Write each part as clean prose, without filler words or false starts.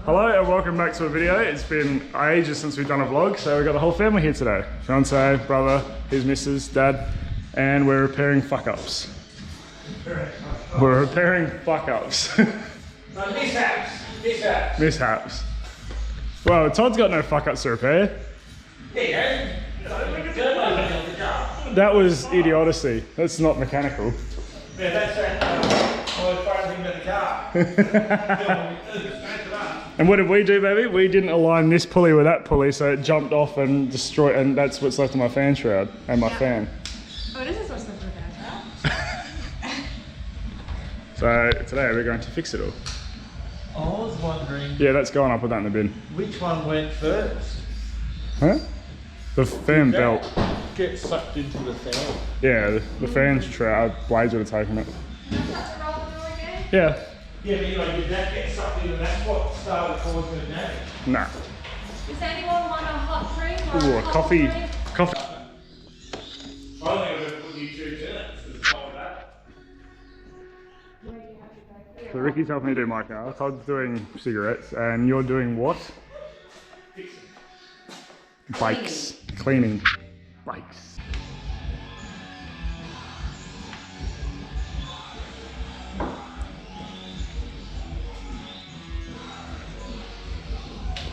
Hello and welcome back to a video. It's been ages since we've done a vlog, so we've got the whole family here today. Fiance, brother, his missus, dad, and we're repairing fuck-ups. We're repairing fuck-ups. Mishaps. Well, Todd's got no fuck-ups to repair. That was idiocy. That's not mechanical. Yeah, that's the car. And what did we do, baby? We didn't align this pulley with that pulley, so it jumped off and destroyed, and that's what's left of my fan shroud and my fan. Oh, this is what's left of the fan So shroud. today we're going to fix it all. I was wondering. Yeah, that's gone. I'll put that in the bin. Which one went first? Huh? The fan belt. Get sucked into the fan. Yeah, the fan shroud blades would have taken it. Can I touch the roller wheel again? Yeah. Yeah, but you know, did that get sucked in and that's what started causing the damage? Nah. Does anyone want a hot drink or Ooh, a hot coffee. drink? Coffee. I don't think I've ever put YouTube in it. It's all that. So Ricky's helping me do my car. Todd's doing cigarettes, and you're doing what? Bikes. Cleaning. Bikes.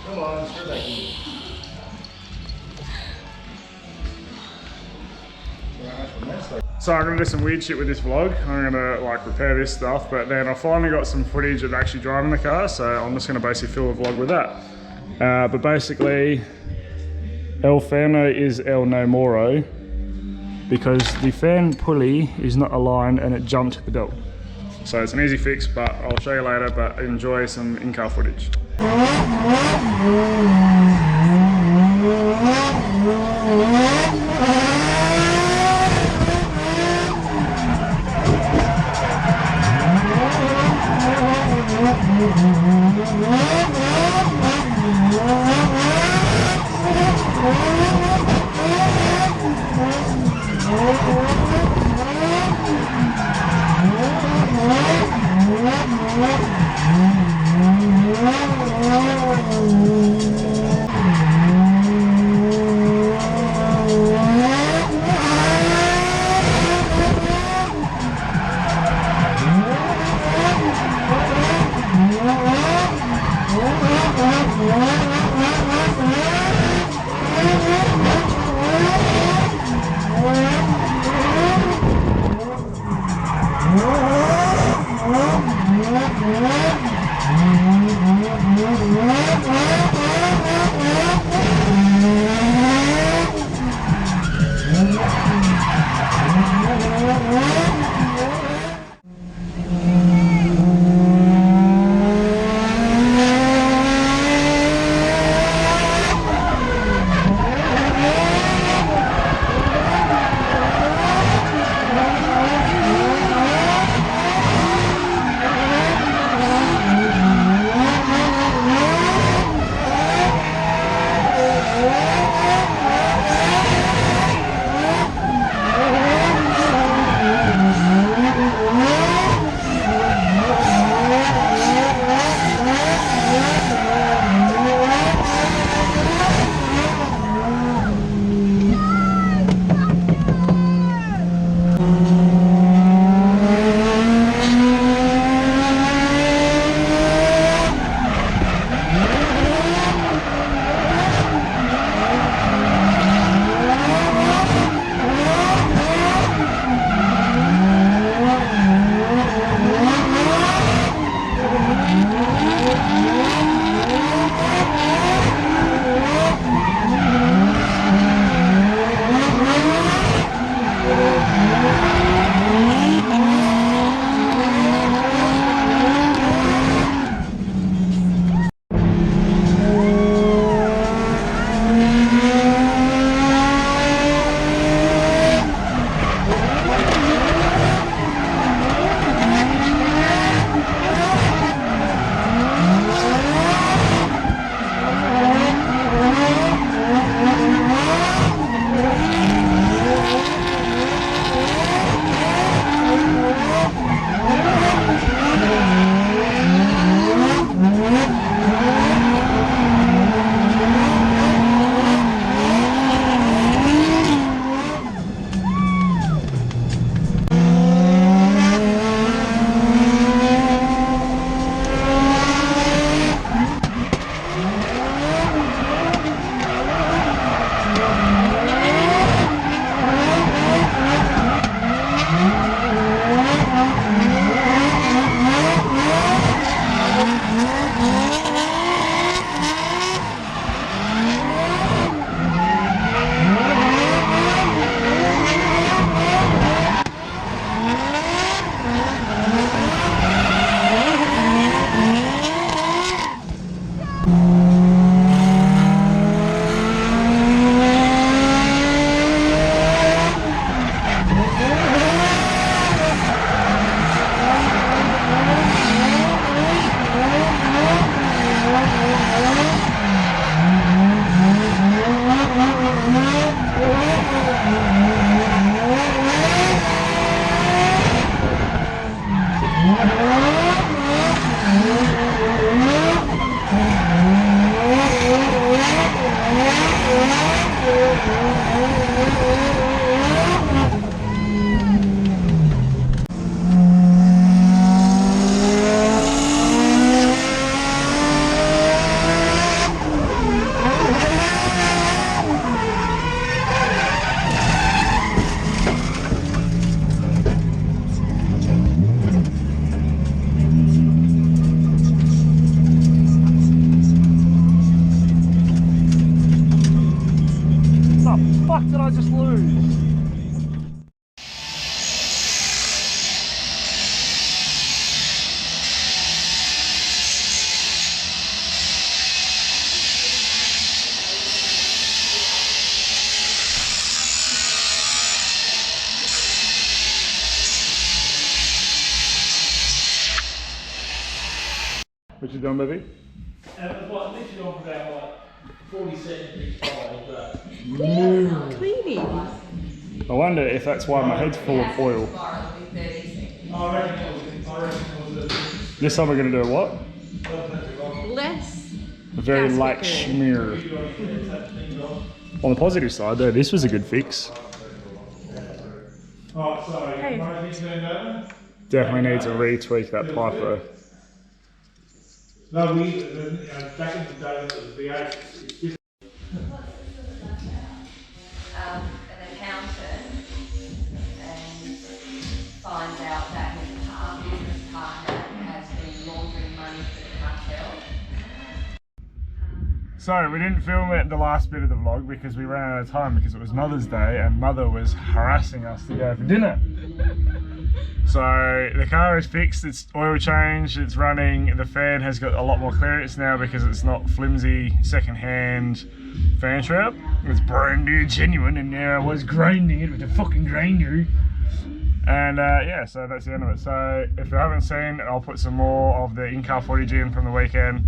Come on, screw that in. So I'm gonna do some weird shit with this vlog. I'm gonna like repair this stuff, but then I finally got some footage of actually driving the car, so I'm just gonna basically fill the vlog with that. But basically, El Fano is El No Moro because the fan pulley is not aligned and it jumped the belt. So it's an easy fix, but I'll show you later, but enjoy some in-car footage. I just lose? What you doing, baby? And it was like literally on for about like 40 seconds each time, but Tweety. I wonder if that's why my head's full of oil. I reckon it was This time we're going to do a what? Less. A very Gas light cooker. smear. On the positive side though, this was a good fix. Alright, so Hey. Murphy's turned over. Definitely need to retweak that pipe though. No, back in the day, it was V8. It's just An accountant and finds out that his business partner has been laundering money for the cartel. So we didn't film it the last bit of the vlog because we ran out of time because it was Mother's Day and Mother was harassing us to go for dinner. So the car is fixed, it's oil changed, it's running, the fan has got a lot more clearance now because it's not flimsy second-hand fan strap. It's brand new, genuine, and now I was grinding it with a fucking grinder. And yeah, so that's the end of it. So if you haven't seen, I'll put some more of the in-car footage in from the weekend.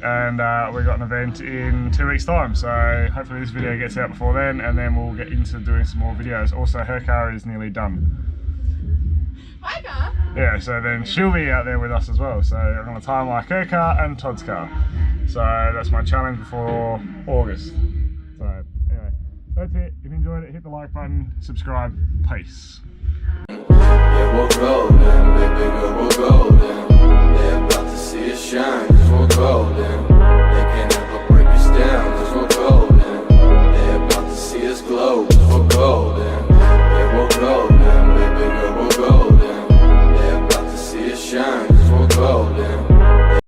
And we've got an event in 2 weeks time, so hopefully this video gets out before then, and then we'll get into doing some more videos. Also, her car is nearly done. My car. Yeah, so then she'll be out there with us as well. So I'm gonna time like her car and Todd's car. So that's my challenge before August. So anyway, that's it. If you enjoyed it, hit the like button, subscribe, peace. Yeah, we'll go, man, baby girl, we'll go.